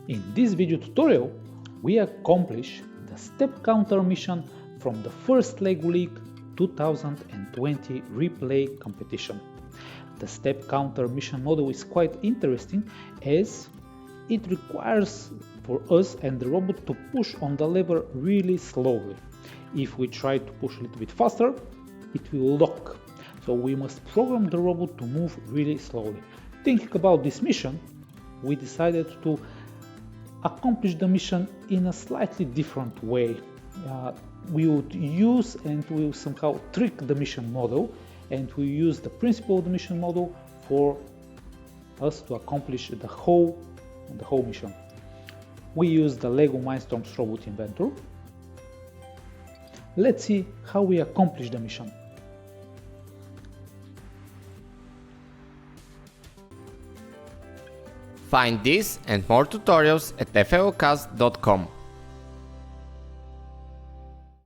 In this video tutorial, we accomplish the step counter mission from the first LEGO League 2020 replay competition. The step counter mission model is quite interesting as it requires for us and the robot to push on the lever really slowly. If we try to push a little bit faster, it will lock. So we must program the robot to move really slowly. Thinking about this mission, we decided to accomplish the mission in a slightly different way. We would use and we will somehow trick the mission model, and we use the principle of the mission model for us to accomplish the whole mission. We use the LEGO Mindstorms Robot Inventor. Let's see how we accomplish the mission. Find this and more tutorials at FLLCasts.com.